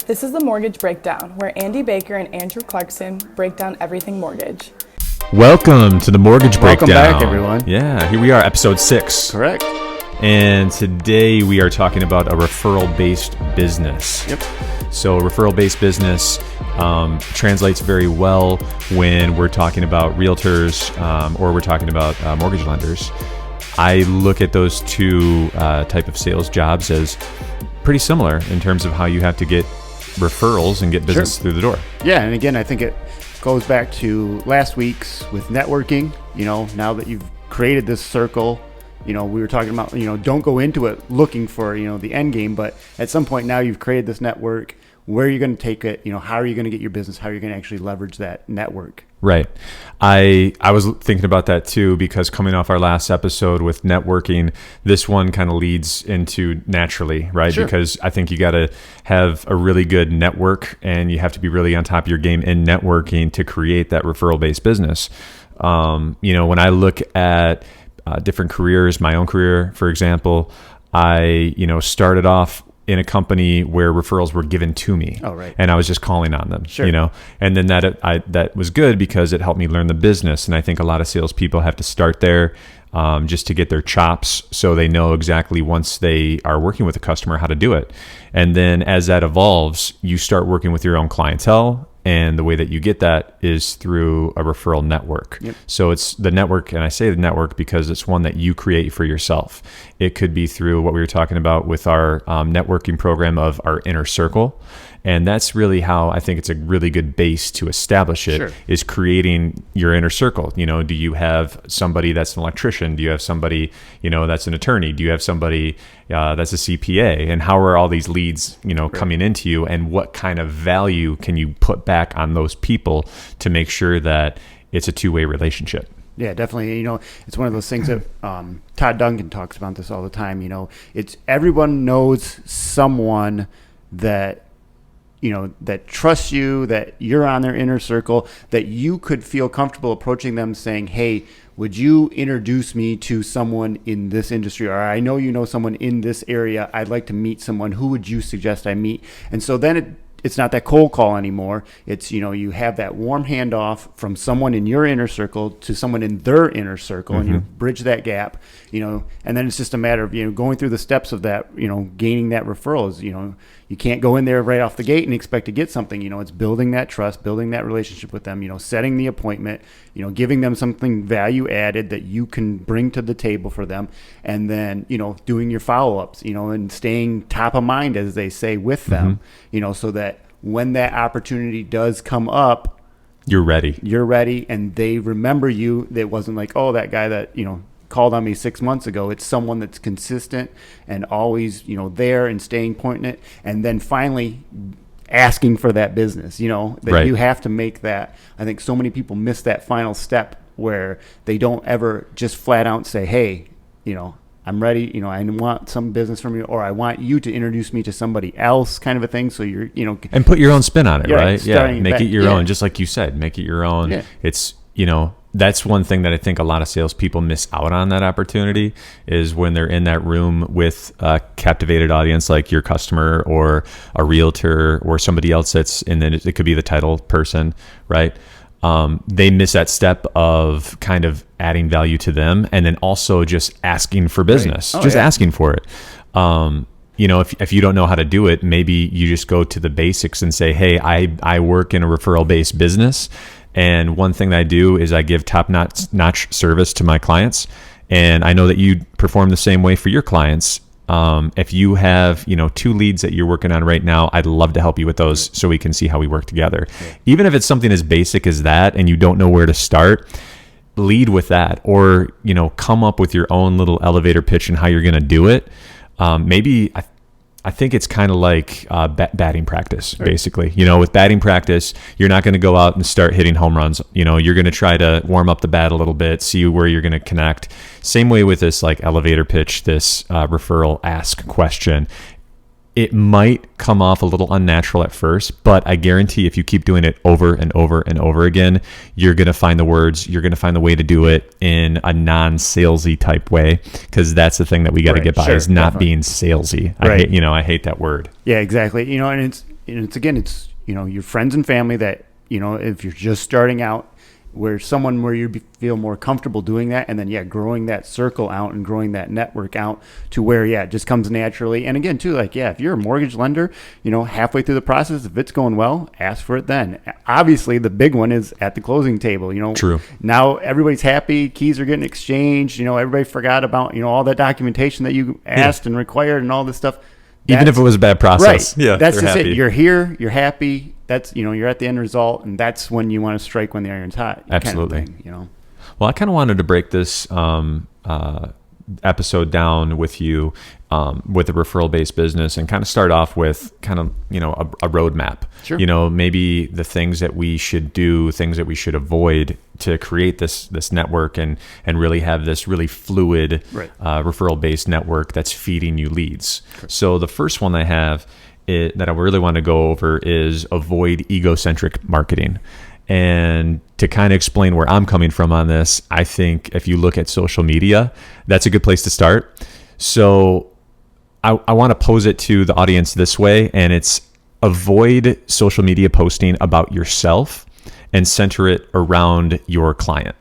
This is the Mortgage Breakdown, where Andy Baker and Andrew Clarkson break down everything mortgage. Welcome to the Mortgage Breakdown. Welcome back, everyone. Yeah, here we are, episode 6. Correct. And today we are talking about a referral-based business. Yep. So referral-based business translates very well when we're talking about realtors or we're talking about mortgage lenders. I look at those two type of sales jobs as pretty similar in terms of how you have to get referrals and get business through the door. Yeah, and again, I think it goes back to last week's with networking. You know, now that you've created this circle, you know, we were talking about, you know, don't go into it looking for, you know, the end game, but at some point now you've created this network. Where are you going to take it? You know, how are you going to get your business? How are you going to actually leverage that network? Right. I was thinking about that too, because coming off our last episode with networking, this one kind of leads into naturally, right? Sure. Because I think you got to have a really good network and you have to be really on top of your game in networking to create that referral-based business. You know, when I look at different careers, my own career, for example, I, you know, started off in a company where referrals were given to me. Oh, right. And I was just calling on them, Sure. you know, and then that was good because it helped me learn the business. And I think a lot of salespeople have to start there just to get their chops so they know exactly once they are working with a customer how to do it. And then as that evolves, you start working with your own clientele. And the way that you get that is through a referral network. Yep. So it's the network, and I say the network because it's one that you create for yourself. It could be through what we were talking about with our networking program of our inner circle. And that's really how I think it's a really good base to establish it, Sure. is creating your inner circle. You know, do you have somebody that's an electrician? Do you have somebody, you know, that's an attorney? Do you have somebody that's a CPA? And how are all these leads, you know, coming into you? And what kind of value can you put back on those people to make sure that it's a two-way relationship? Yeah, definitely. You know, it's one of those things that Todd Duncan talks about this all the time. You know, it's everyone knows someone that, you know, that trusts you, that you're on their inner circle, that you could feel comfortable approaching them saying, hey, would you introduce me to someone in this industry? Or I know you know someone in this area. I'd like to meet someone. Who would you suggest I meet? And so then it's not that cold call anymore. It's, you know, you have that warm handoff from someone in your inner circle to someone in their inner circle, and you bridge that gap, you know, and then it's just a matter of, you know, going through the steps of that, you know, gaining that referrals. You know, you can't go in there right off the gate and expect to get something. You know, it's building that trust, building that relationship with them, you know, setting the appointment, you know, giving them something value added that you can bring to the table for them, and then, you know, doing your follow-ups, you know, and staying top of mind, as they say, with them, you know, so that when that opportunity does come up, You're ready, and they remember you. It wasn't like, oh, that guy that, you know, called on me 6 months ago. It's someone that's consistent and always, you know, there and staying pointed, and then finally asking for that business, you know, that you have to make that. I think so many people miss that final step where they don't ever just flat out say, hey, you know, I'm ready, you know, I want some business from you, or I want you to introduce me to somebody else, kind of a thing. So you're, you know, and put your own spin on it, right? Yeah, make it your own, Yeah. just like you said, make it your own. Yeah. It's, you know, that's one thing that I think a lot of salespeople miss out on, that opportunity, is when they're in that room with a captivated audience like your customer or a realtor or somebody else that's, and then it could be the title person, right? They miss that step of kind of adding value to them, and then also just asking for business, asking for it. You know, if you don't know how to do it, maybe you just go to the basics and say, hey, I work in a referral-based business, and one thing that I do is I give top-notch service to my clients, and I know that you perform the same way for your clients. If you have, you know, 2 leads that you're working on right now, I'd love to help you with those so we can see how we work together. Yeah. Even if it's something as basic as that and you don't know where to start, lead with that, or, you know, come up with your own little elevator pitch and how you're going to do it. Maybe I think it's kind of like batting practice, basically. You know, with batting practice, you're not going to go out and start hitting home runs. You know, you're going to try to warm up the bat a little bit, see where you're going to connect. Same way with this like elevator pitch, this referral ask question. It might come off a little unnatural at first, but I guarantee if you keep doing it over and over and over again, you're going to find the words, you're going to find the way to do it in a non-salesy type way, because that's the thing that we got to get by, is not being salesy. I hate that word. Yeah, exactly. You know, and it's your friends and family that, if you're just starting out, where you feel more comfortable doing that, and then growing that circle out and growing that network out to where it just comes naturally. And again too, if you're a mortgage lender, halfway through the process, if it's going well, ask for it then. Obviously the big one is at the closing table. True. Now everybody's happy, keys are getting exchanged, everybody forgot about all that documentation that you asked and required and all this stuff. Even if it was a bad process. Right. Yeah, that's just happy. it. You're here, you're happy. That's, you're at the end result, and that's when you want to strike when the iron's hot. Absolutely. Kind of thing. Well, I kind of wanted to break this episode down with you with a referral-based business, and kind of start off with kind of, a roadmap. Sure. Maybe the things that we should do, things that we should avoid to create this network and really have this really fluid referral-based network that's feeding you leads. Correct. So the first one I have that I really want to go over is avoid egocentric marketing. And to kind of explain where I'm coming from on this, I think if you look at social media, that's a good place to start. So I want to pose it to the audience this way, and it's avoid social media posting about yourself and center it around your client,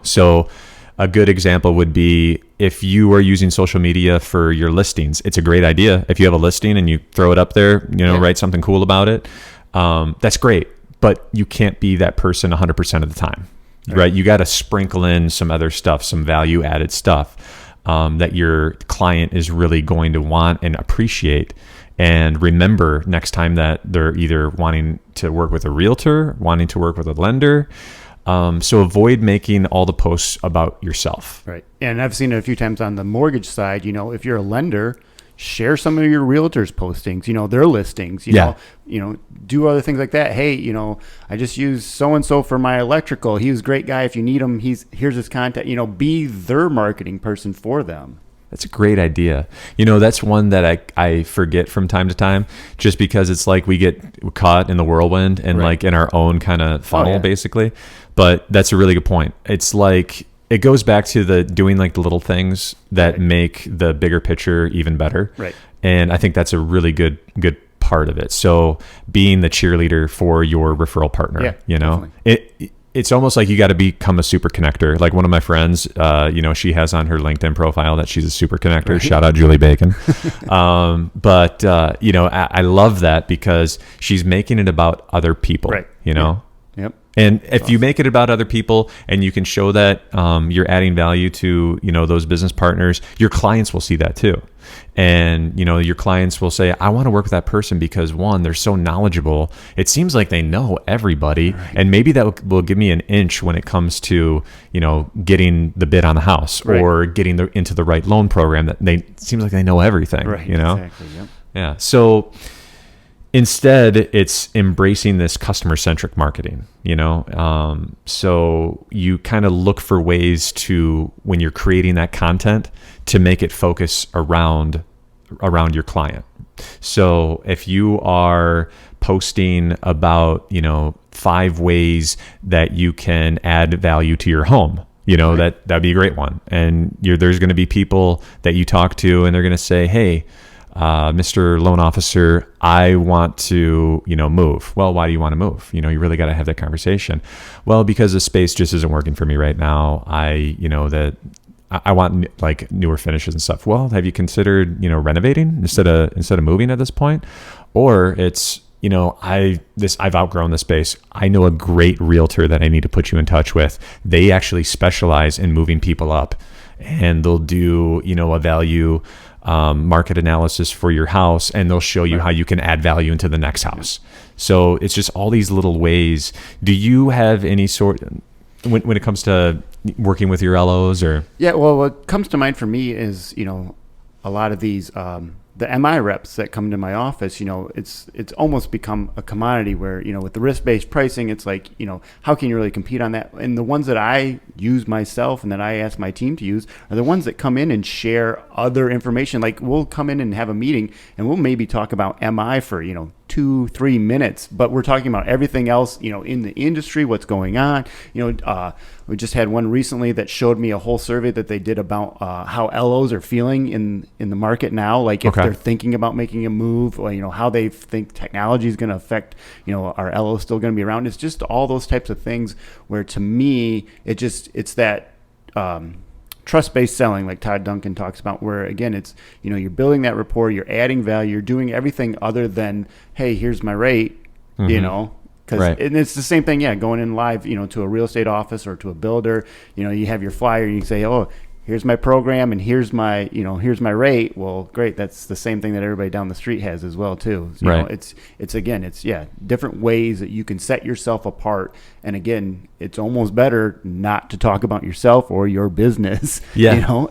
So a good example would be if you are using social media for your listings. It's a great idea. If you have a listing and you throw it up there, write something cool about it. That's great. But you can't be that person 100% of the time, right? You got to sprinkle in some other stuff, some value added stuff that your client is really going to want and appreciate. And remember next time that they're either wanting to work with a realtor, wanting to work with a lender. So avoid making all the posts about yourself. Right. And I've seen it a few times on the mortgage side. If you're a lender, share some of your realtors' postings, their listings, do other things like that. Hey, I just used so-and-so for my electrical. He was a great guy. If you need him, here's his contact, be their marketing person for them. That's a great idea. That's one that I forget from time to time, just because it's like we get caught in the whirlwind and in our own kind of funnel, basically. But that's a really good point. It's like, it goes back to the doing the little things that make the bigger picture even better. Right. And I think that's a really good part of it. So being the cheerleader for your referral partner, it's almost like you got to become a super connector. Like one of my friends, she has on her LinkedIn profile that she's a super connector. Right. Shout out Julie Bacon. But I love that because she's making it about other people, Yep. And if you make it about other people and you can show that you're adding value to, those business partners, your clients will see that too. And, your clients will say, I want to work with that person because one, they're so knowledgeable. It seems like they know everybody. Right. And maybe that will give me an inch when it comes to, getting the bid on the house or getting into the right loan program that seems like they know everything, Exactly. Yep. Yeah. So instead, it's embracing this customer-centric marketing, so you kind of look for ways to, when you're creating that content, to make it focus around your client. So if you are posting about, 5 ways that you can add value to your home, that'd be a great one. And there's going to be people that you talk to and they're going to say, hey, Mr. Loan Officer, I want to, move. Well, why do you want to move? You really got to have that conversation. Well, because the space just isn't working for me right now. I want newer finishes and stuff. Well, have you considered, renovating instead of moving at this point? Or it's, I've outgrown the space. I know a great realtor that I need to put you in touch with. They actually specialize in moving people up, and they'll do, a value market analysis for your house, and they'll show you how you can add value into the next house. So it's just all these little ways. Do you have any sort, when it comes to working with your LOs or? Yeah, well, what comes to mind for me is, a lot of these, the MI reps that come to my office, it's almost become a commodity where, with the risk-based pricing, it's like, how can you really compete on that? And the ones that I use myself and that I ask my team to use are the ones that come in and share other information. Like we'll come in and have a meeting and we'll maybe talk about MI for, 2 2-3 minutes, but we're talking about everything else, in the industry, what's going on. We just had one recently that showed me a whole survey that they did about how LOs are feeling in the market now, like if they're thinking about making a move, or how they think technology is going to affect, are LOs still going to be around? It's just all those types of things where, to me, it's that trust-based selling, like Todd Duncan talks about, where again, it's, you're building that rapport, you're adding value, you're doing everything other than, hey, here's my rate, because and it's the same thing, going in live, to a real estate office or to a builder, you have your flyer and you say, oh, here's my program and here's my rate. Well, great. That's the same thing that everybody down the street has as well too. It's different ways that you can set yourself apart. And again, it's almost better not to talk about yourself or your business. Yeah.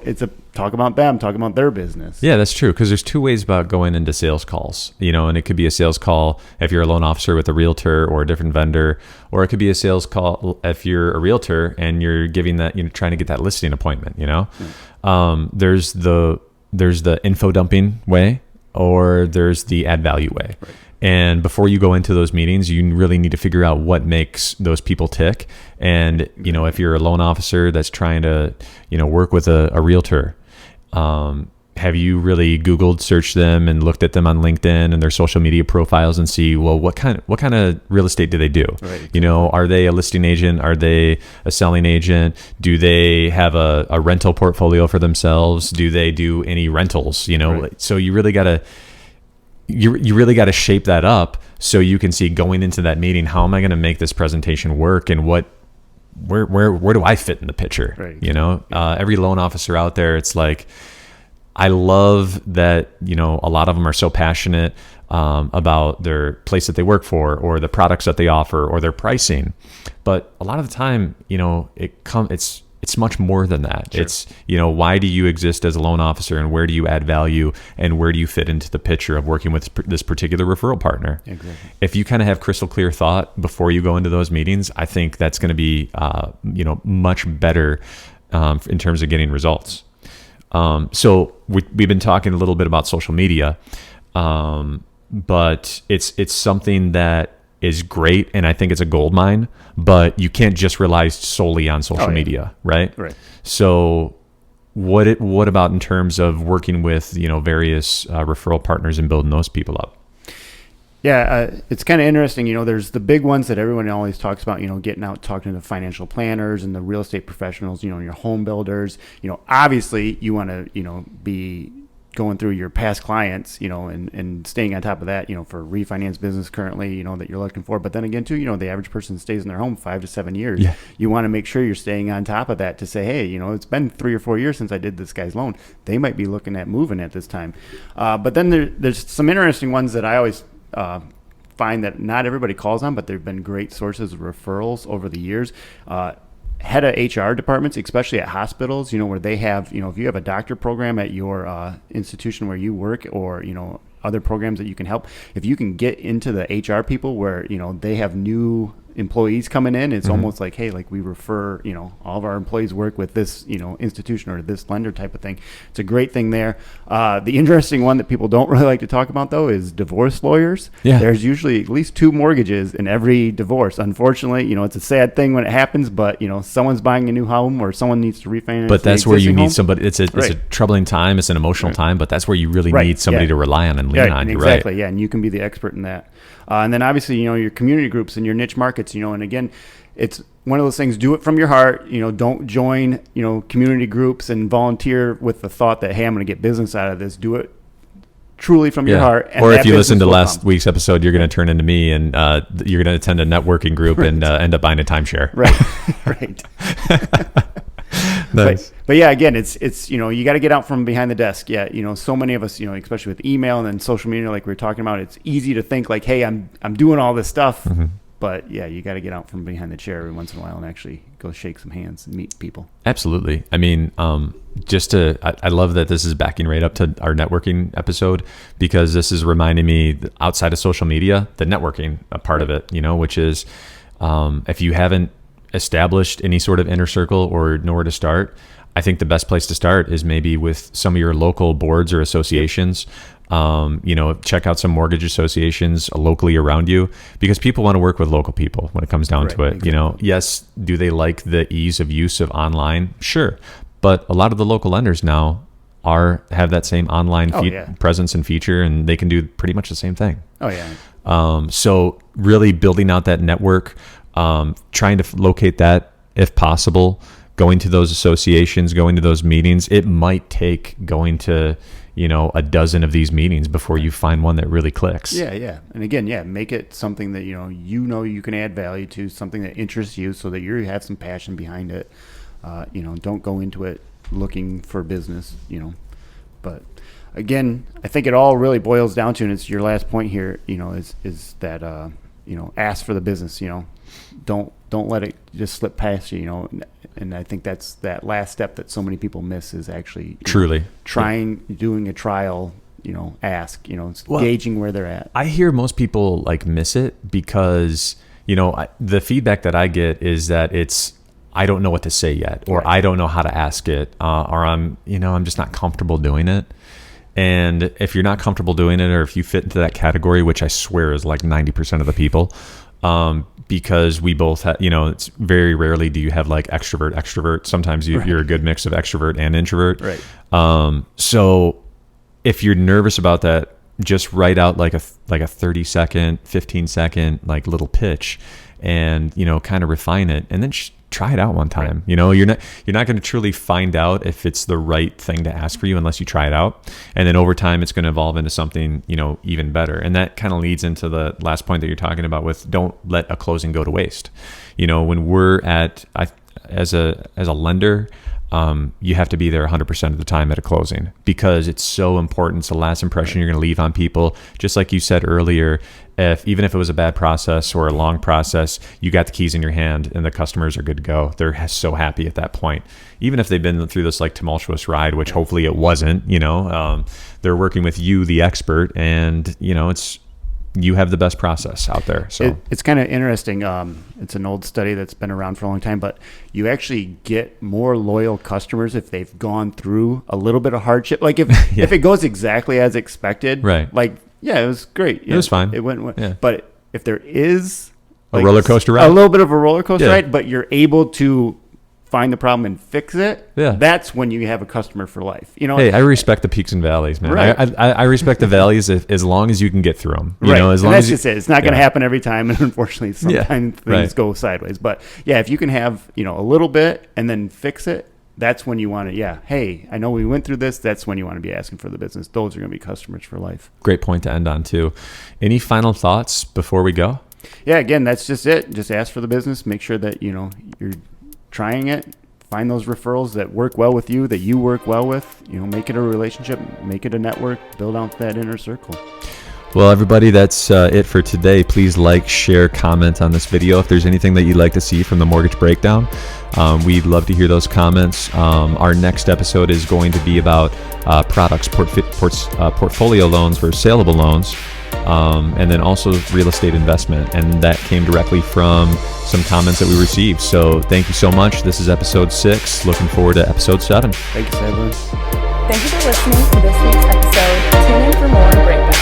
Talk about them, talk about their business. Yeah, that's true. Because there's two ways about going into sales calls, and it could be a sales call if you're a loan officer with a realtor or a different vendor, or it could be a sales call if you're a realtor and you're giving that, trying to get that listing appointment, There's the info dumping way, or there's the add value way. Right. And before you go into those meetings, you really need to figure out what makes those people tick. And, if you're a loan officer that's trying to, work with a realtor, have you really Googled, searched them and looked at them on LinkedIn and their social media profiles and see, well, what kind of real estate do they do? Right. Are they a listing agent? Are they a selling agent? Do they have a rental portfolio for themselves? Do they do any rentals? Right. So you really got to shape that up so you can see, going into that meeting, how am I going to make this presentation work, and where do I fit in the picture? Right. Every loan officer out there, it's like, I love that, a lot of them are so passionate about their place that they work for, or the products that they offer, or their pricing. But a lot of the time, it's much more than that. Sure. It's, why do you exist as a loan officer, and where do you add value, and where do you fit into the picture of working with this particular referral partner? Exactly. If you kind of have crystal clear thought before you go into those meetings, I think that's going to be, much better in terms of getting results. So we've been talking a little bit about social media, but it's something that is great, and I think it's a gold mine, but you can't just rely solely on social media, right? Right. So what about in terms of working with, various referral partners and building those people up? Yeah, it's kind of interesting. There's the big ones that everyone always talks about, getting out, talking to the financial planners and the real estate professionals, your home builders. Obviously you want to, be going through your past clients, and staying on top of that, for refinance business currently, that you're looking for. But then again, too, the average person stays in their home 5 to 7 years. Yeah. You want to make sure you're staying on top of that to say, hey, it's been 3 or 4 years since I did this guy's loan. They might be looking at moving at this time. But then there's some interesting ones that I always find that not everybody calls on, but there have been great sources of referrals over the years. Head of HR departments, especially at hospitals, where they have, if you have a doctor program at your institution where you work, or, other programs that you can help, if you can get into the HR people where, they have new employees coming in, it's almost like, hey, like we refer, all of our employees work with this, institution or this lender type of thing. It's a great thing there. The interesting one that people don't really like to talk about, though, is divorce lawyers. Yeah. There's usually at least 2 mortgages in every divorce. Unfortunately, it's a sad thing when it happens, but, someone's buying a new home or someone needs to refinance. But that's where you need somebody. It's a troubling time. It's an emotional time, but that's where you really need somebody to rely on and lean on. Exactly. Yeah. And you can be the expert in that. And then obviously, your community groups and your niche markets, and again, it's one of those things, do it from your heart, don't join, community groups and volunteer with the thought that, hey, I'm going to get business out of this. Do it truly from your heart. And or if you listen to last week's episode, you're going to turn into me and you're going to attend a networking group and end up buying a timeshare. Right. Right. Nice. But yeah, again, it's you got to get out from behind the desk. Yeah, so many of us, especially with email and then social media, like we were talking about, it's easy to think like, hey, I'm doing all this stuff, but yeah, you got to get out from behind the chair every once in a while and actually go shake some hands and meet people. Absolutely. I mean, I love that this is backing right up to our networking episode, because this is reminding me outside of social media, the networking part of it, which is if you haven't established any sort of inner circle or know where to start, I think the best place to start is maybe with some of your local boards or associations, Check out some mortgage associations locally around you, because people want to work with local people when it comes down to it. Exactly. Yes, do they like the ease of use of online? Sure. But a lot of the local lenders now have that same online presence and feature, and they can do pretty much the same thing. Oh yeah. So really building out that network, trying to locate that if possible, going to those associations, going to those meetings. It might take going to, a dozen of these meetings before you find one that really clicks. Yeah. And again, make it something that, you can add value to, something that interests you, so that you have some passion behind it. Don't go into it looking for business, but again, I think it all really boils down to, and it's your last point here, is that, ask for the business, don't let it just slip past you, and I think that's that last step that so many people miss, is actually truly doing a trial, ask, gauging where they're at. I hear most people miss it because, the feedback that I get is that I don't know what to say yet, or I don't know how to ask it, or I'm just not comfortable doing it. And if you're not comfortable doing it, or if you fit into that category, which I swear is 90% of the people, because we both have, it's very rarely do you have extrovert. Sometimes you're a good mix of extrovert and introvert. Right. So if you're nervous about that, just write out like a 30-second, 15-second little pitch, and kind of refine it, and then try it out one time. Right. You're not going to truly find out if it's the right thing to ask for you unless you try it out. And then over time, it's going to evolve into something, even better. And that kind of leads into the last point that you're talking about with don't let a closing go to waste. When we're as a lender, you have to be there 100% of the time at a closing, because it's so important. It's the last impression you're going to leave on people. Just like you said earlier, even if it was a bad process or a long process, you got the keys in your hand and the customers are good to go. They're so happy at that point. Even if they've been through this tumultuous ride, which hopefully it wasn't, they're working with you, the expert, and you have the best process out there. So it's kind of interesting. It's an old study that's been around for a long time, but you actually get more loyal customers if they've gone through a little bit of hardship. If it goes exactly as expected, right? It was great. It was fine. It went. Yeah. But if there is a roller coaster ride, a little bit of a roller coaster ride, but you're able to find the problem and fix it, that's when you have a customer for life. Hey, I respect the peaks and valleys, man. Right. I respect the valleys as long as you can get through them. As long as just it. It's not going to happen every time, and unfortunately, sometimes things go sideways. But if you can have a little bit and then fix it, that's when you want to. Hey, I know we went through this. That's when you want to be asking for the business. Those are going to be customers for life. Great point to end on too. Any final thoughts before we go? Yeah, again, that's just it. Just ask for the business. Make sure that you're trying it. Find those referrals that work well with you, that you work well with. Make it a relationship, make it a network, build out that inner circle. Well, everybody, that's it for today. Please share, comment on this video. If there's anything that you'd like to see from the Mortgage Breakdown, we'd love to hear those comments. Our next episode is going to be about products, portfolio loans versus saleable loans. And then also real estate investment. And that came directly from some comments that we received. So thank you so much. This is episode 6. Looking forward to episode 7. Thanks, everyone. Thank you for listening to this week's episode. Tune in for more Breakdown.